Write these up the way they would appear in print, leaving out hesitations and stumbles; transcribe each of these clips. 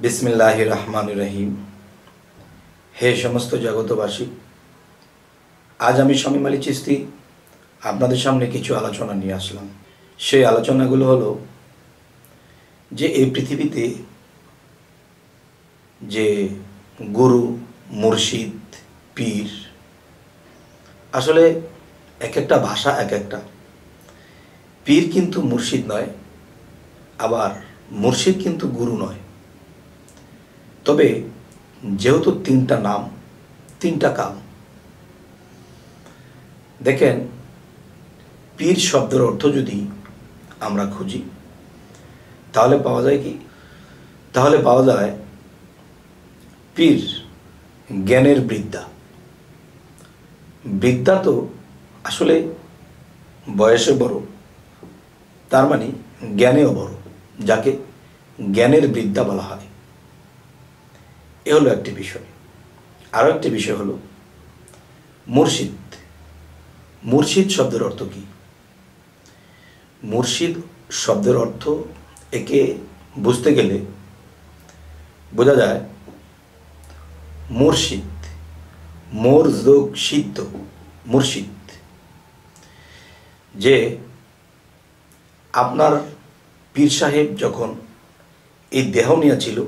বিসমিল্লাহির রহমানির রহিম। হে সমস্ত জগতবাসী, আজ আমি শামীম আলী চিশতি আপনাদের সামনে কিছু আলোচনা নিয়ে আসলাম। সেই আলোচনাগুলো হলো যে এই পৃথিবীতে যে গুরু, মুর্শিদ, পীর, আসলে এক একটা ভাষা এক একটা। পীর কিন্তু মুর্শিদ নয়, আবার মুর্শিদ কিন্তু গুরু নয়। তবে যেহেতু তিনটা নাম, তিনটা কাম। দেখেন, পীর শব্দের অর্থ যদি আমরা খুঁজি তাহলে পাওয়া যায় কি? তাহলে পাওয়া যায় পীর জ্ঞানের বৃদ্ধা। বৃদ্ধা তো আসলে বয়সে বড়, তার মানে জ্ঞানেও বড়, যাকে জ্ঞানের বৃদ্ধা বলা হয়। এ হলো একটি বিষয়। আরও একটি বিষয় হলো মুর্শিদ। মুর্শিদ শব্দের অর্থ কি? মুর্শিদ শব্দের অর্থ একে বুঝতে গেলে বোঝা যায় মুর্শিদ, মোর যোগ সিদ্ধ মুর্শিদ। যে আপনার পীর সাহেব যখন এই দেহ নিয়েছিল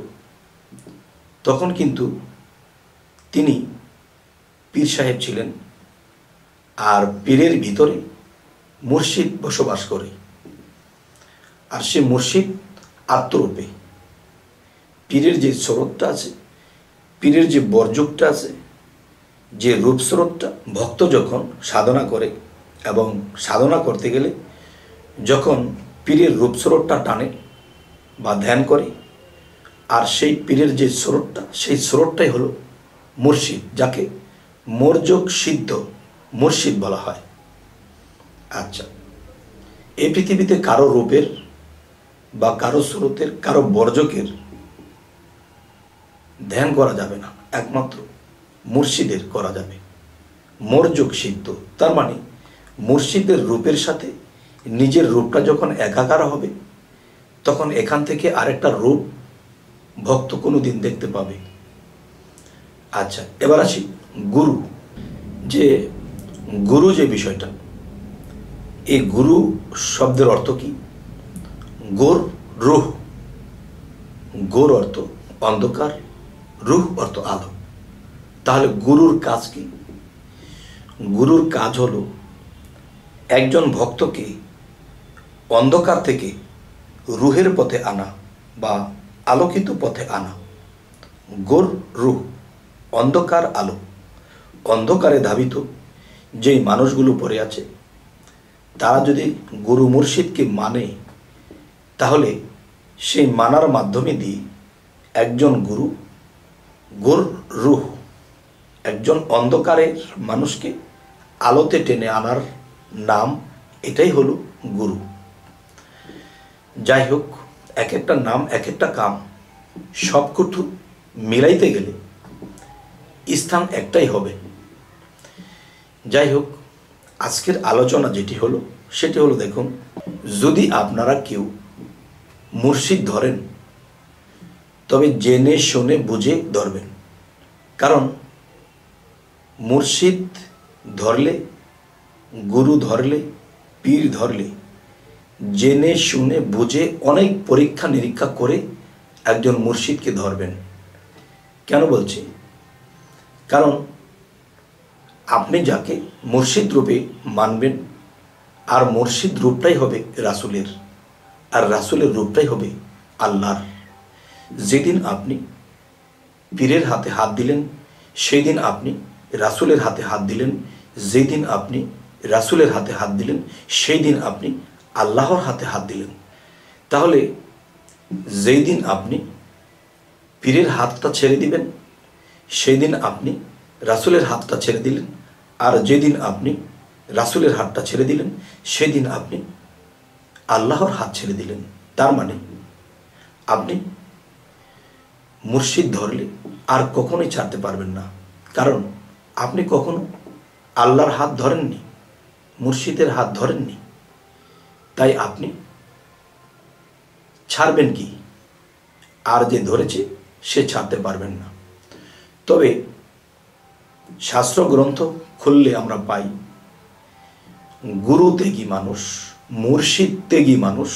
তখন কিন্তু তিনি পীর সাহেব ছিলেন, আর পীরের ভিতরে মুর্শিদ বসবাস করে। আর সে মুর্শিদ আত্মরূপে। পীরের যে স্রোতটা আছে, পীরের যে বর্জকটা আছে, যে রূপস্রোতটা, ভক্ত যখন সাধনা করে এবং সাধনা করতে গেলে যখন পীরের রূপস্রোতটা টানে বা ধ্যান করে, আর সেই পীরের যে স্রোতটা, সেই স্রোতটাই হলো মুর্শিদ, যাকে মর্যক সিদ্ধ মুর্শিদ বলা হয়। আচ্ছা, এই পৃথিবীতে কারো রূপের বা কারো স্রোতের, কারো বর্জকের ধ্যান করা যাবে না, একমাত্র মুর্শিদের করা যাবে। মর্যক সিদ্ধ, তার মানে মুর্শিদের রূপের সাথে নিজের রূপটা যখন একাকার হবে তখন এখান থেকে আরেকটা রূপ ভক্ত কোনো দিন দেখতে পাবে। আচ্ছা, এবার আসি গুরু। যে গুরু যে বিষয়টা, এই গুরু শব্দের অর্থ কি? গোর রুহ। গোর অর্থ অন্ধকার, রুহ অর্থ আলো। তাহলে গুরুর কাজ কি? গুরুর কাজ হলো একজন ভক্তকে অন্ধকার থেকে রুহের পথে আনা বা আলোকিত পথে আনা। গোর রুহ, অন্ধকার আলো। অন্ধকারে ধাবিত যেই মানুষগুলো পড়ে আছে, তারা যদি গুরু মুর্শিদকে মানে, তাহলে সেই মানার মাধ্যমে দিয়ে একজন গুরু, গোর রুহ, একজন অন্ধকারের মানুষকে আলোতে টেনে আনার নাম, এটাই হলো গুরু। যাই হোক, এক একটা নাম এক একটা কাম। সবকটু মিলাইতে গেলে স্থান একটাই হবে। যাই হোক, আজকের আলোচনা যেটি হলো সেটি হলো, দেখুন, যদি আপনারা কেউ মুর্শিদ ধরেন তবে জেনে শুনে বুঝে ধরবেন। কারণ মুর্শিদ ধরলে, গুরু ধরলে, পীর ধরলে জেনে শুনে বুঝে অনেক পরীক্ষা নিরীক্ষা করে একজন মুর্শিদকে ধরবেন। কেন বলছি? কারণ আপনি যাকে মুর্শিদ রূপে মানবেন, আর মুর্শিদ রূপটাই হবে রাসূলের, আর রাসূলের রূপটাই হবে আল্লাহর। যেদিন আপনি পীরের হাতে হাত দিলেন সেই দিন আপনি রাসূলের হাতে হাত দিলেন, যেদিন আপনি রাসূলের হাতে হাত দিলেন সেই দিন আপনি আল্লাহর হাতে হাত দিলেন। তাহলে যেই দিন আপনি পীরের হাতটা ছেড়ে দিবেন সেই দিন আপনি রাসূলের হাতটা ছেড়ে দিলেন, আর যেদিন আপনি রাসূলের হাতটা ছেড়ে দিলেন সেই দিন আপনি আল্লাহর হাত ছেড়ে দিলেন। তার মানে আপনি মুর্শিদ ধরলে আর কখনোই ছাড়তে পারবেন না। কারণ আপনি কখনো আল্লাহর হাত ধরেননি, মুর্শিদের হাত ধরেননি। তাই আপনি ছাড়বেন কি? আর যে ধরেছে সে ছাড়তে পারবেন না। তবে শাস্ত্র গ্রন্থ খুললে আমরা পাই গুরু ত্যাগী মানুষ, মুর্শিদ ত্যাগী মানুষ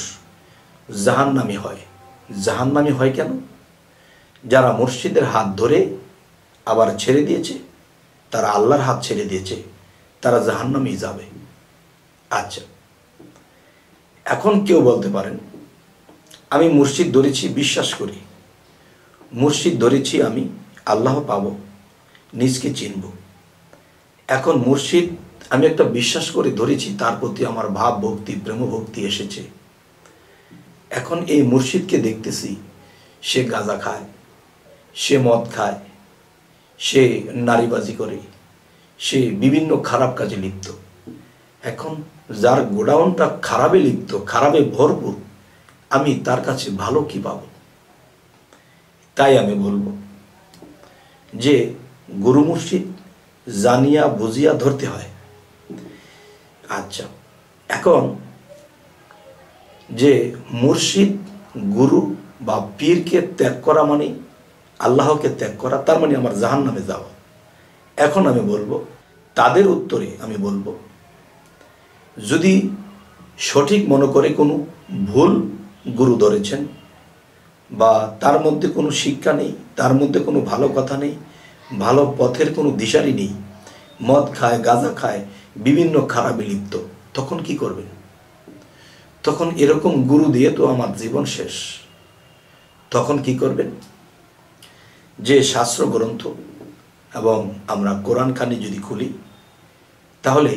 জাহান্নামী হয়। জাহান্নামী হয় কেন? যারা মুর্শিদের হাত ধরে আবার ছেড়ে দিয়েছে, তারা আল্লাহর হাত ছেড়ে দিয়েছে, তারা জাহান্নামেই যাবে। আচ্ছা, এখন কেউ বলতে পারেন আমি মুর্শিদ ধরেছি, বিশ্বাস করি, মুর্শিদ ধরেছি, আমি আল্লাহ পাব, নিজকে চিনব। এখন মুর্শিদ আমি একটা বিশ্বাস করে ধরেছি, তার প্রতি আমার ভাব ভক্তি, প্রেম ভক্তি এসেছে। এখন এই মুর্শিদকে দেখতেছি সে গাঁজা খায়, সে মদ খায়, সে নারীবাজি করে, সে বিভিন্ন খারাপ কাজে লিপ্ত। এখন যার গোডাউনটা খারাপে লিপ্ত, খারাপে ভরপুর, আমি তার কাছে ভালো কি পাব? তাই আমি বলবো যে গুরু মুর্শিদ জানিয়া বুঝিয়া ধরতে হয়। আচ্ছা, এখন যে মুর্শিদ, গুরু বা পীরকে ত্যাগ করা মানে আল্লাহকে ত্যাগ করা, তার মানে আমার জাহান্নামে যাওয়া। এখন আমি বলবো, তাদের উত্তরে আমি বলবো, যদি সঠিক মনে করে কোনো ভুল গুরু ধরেছেন বা তার মধ্যে কোনো শিক্ষা নেই, তার মধ্যে কোনো ভালো কথা নেই, ভালো পথের কোনো দিশারি নেই, মদ খায়, গাঁজা খায়, বিভিন্ন খারাপে লিপ্ত, তখন কি করবেন? তখন এরকম গুরু দিয়ে তো আমার জীবন শেষ। তখন কি করবেন? যে শাস্ত্র গ্রন্থ এবং আমরা কোরআন খানি যদি খুলি, তাহলে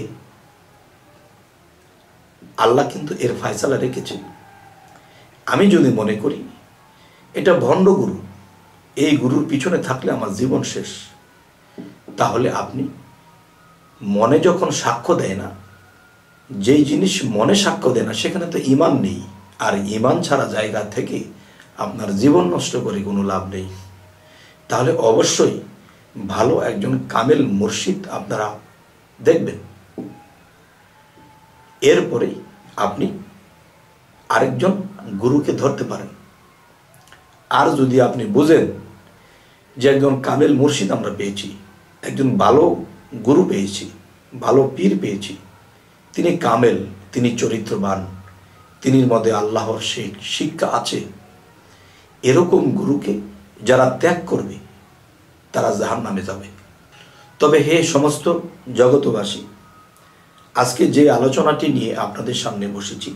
আল্লাহ কিন্তু এর ফয়সালা রেখেছে। আমি যদি মনে করি এটা ভণ্ড গুরু, এই গুরুর পিছনে থাকলে আমার জীবন শেষ, তাহলে আপনি মনে যখন সাক্ষ্য দেয় না, যেই জিনিস মনে সাক্ষ্য দেয় না, সেখানে তো ঈমান নেই। আর ঈমান ছাড়া জায়গা থেকে আপনার জীবন নষ্ট করে কোনো লাভ নেই। তাহলে অবশ্যই ভালো একজন কামেল মুর্শিদ আপনারা দেখবেন। এরপরে আপনি আরেকজন গুরুকে ধরতে পারেন। আর যদি আপনি বুঝেন যে একজন কামেল মুর্শিদ আমরা পেয়েছি, একজন ভালো গুরু পেয়েছি, ভালো পীর পেয়েছি, তিনি কামেল, তিনি চরিত্রবান, তিনির মধ্যে আল্লাহর শিক্ষা আছে, এরকম গুরুকে যারা ত্যাগ করবে তারা জাহান্নামে যাবে। তবে হে সমস্ত জগতবাসী, আজকে যে আলোচনাটি নিয়ে আপনাদের সামনে বসেছি,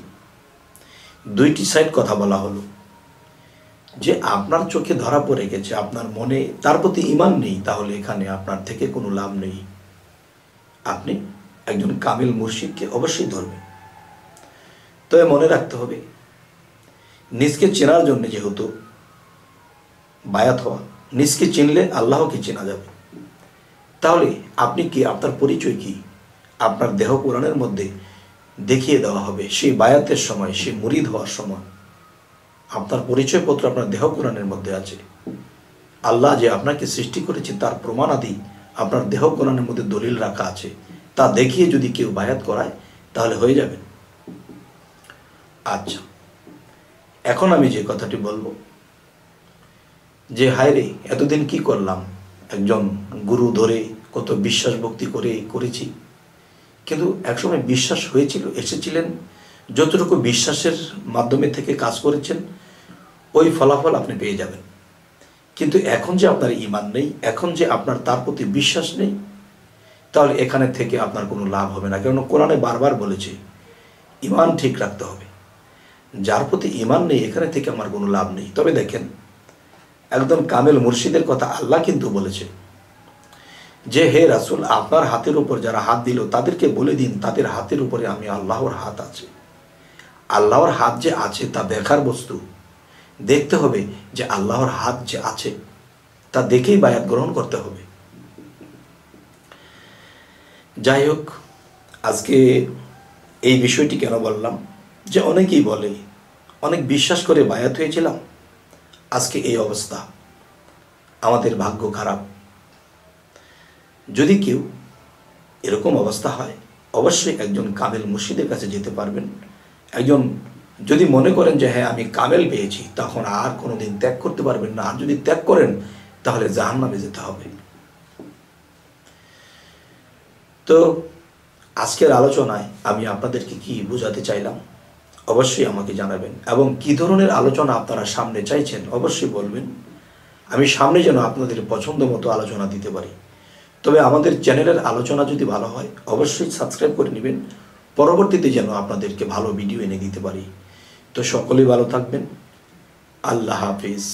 দুইটি সাইড কথা বলা হলো। যে আপনার চোখে ধরা পড়ে গেছে, আপনার মনে তার প্রতি ঈমান নেই, তাহলে এখানে আপনার থেকে কোনো লাভ নেই। আপনি একজন কামিল মুর্শিদকে অবশ্যই ধরবেন। তবে মনে রাখতে হবে, নিজকে চেনার জন্য যেহেতু বায়াত হওয়া, নিজকে চিনলে আল্লাহকে চেনা যাবে। তাহলে আপনি কি, আপনার পরিচয় কি, আপনার দেহ কোরআনের মধ্যে দেখিয়ে দেওয়া হবে। সেই বায়াতের সময়, সেই মুরিদ হওয়ার সময় আপনার পরিচয়পত্র আপনার দেহ কোরআনের মধ্যে আছে। আল্লাহ যে আপনাকে সৃষ্টি করেছে তার প্রমাণাদি আপনার দেহ কোরআনের মধ্যে দলিল রাখা আছে। তা দেখিয়ে যদি কেউ বায়াত করায় তাহলে হয়ে যাবে। আচ্ছা, এখন আমি যে কথাটি বলবো যে হায় রে, এতদিন কি করলাম, একজন গুরু ধরে কত বিশ্বাস ভক্তি করেছি, কিন্তু একসময় বিশ্বাস হয়েছিল, এসেছিলেন, যতটুকু বিশ্বাসের মাধ্যমে থেকে কাজ করেছেন ওই ফলাফল আপনি পেয়ে যাবেন। কিন্তু এখন যে আপনার ঈমান নেই, এখন যে আপনার তার প্রতি বিশ্বাস নেই, তাহলে এখানে থেকে আপনার কোনো লাভ হবে না। কারণ কোরআনে বারবার বলেছে ঈমান ঠিক রাখতে হবে। যার প্রতি ঈমান নেই, এখানে থেকে আমার কোনো লাভ নেই। তবে দেখেন, একদম কামেল মুর্শিদের কথা আল্লাহ কিন্তু বলেছে যে হে রাসূল, আপনার হাতের উপর যারা হাত দিল তাদেরকে বলে দিন তাদের হাতের উপরে আমি আল্লাহর হাত আছে। আল্লাহর হাত যে আছে তা দেখার বস্তু। দেখতে হবে যে আল্লাহর হাত যে আছে, তা দেখেই বায়াত গ্রহণ করতে হবে। যাই হোক, আজকে এই বিষয়টি কেন বললাম, যে অনেকেই বলে অনেক বিশ্বাস করে বায়াত হয়েছিলাম, আজকে এই অবস্থা, আমাদের ভাগ্য খারাপ। যদি কেউ এরকম অবস্থা হয়, অবশ্যই একজন কামেল মুর্শিদের কাছে যেতে পারবেন, একজন যদি মনে করেন যে হ্যাঁ আমি কামেল পেয়েছি, তখন আর কোনোদিন ত্যাগ করতে পারবেন না। আর যদি ত্যাগ করেন তাহলে জাহান্নামে যেতে হবে। তো আজকের আলোচনায় আমি আপনাদেরকে কি বোঝাতে চাইলাম অবশ্যই আমাকে জানাবেন, এবং কি ধরনের আলোচনা আপনারা সামনে চাইছেন অবশ্যই বলবেন। আমি সামনে যেন আপনাদের পছন্দ মতো আলোচনা দিতে পারি। তবে আমাদের চ্যানেলের আলোচনা যদি ভালো হয় অবশ্যই সাবস্ক্রাইব করে নেবেন, পরবর্তীতে যেন আপনাদেরকে ভালো ভিডিও এনে দিতে পারি। তো সকলেই ভালো থাকবেন। আল্লাহ হাফিজ।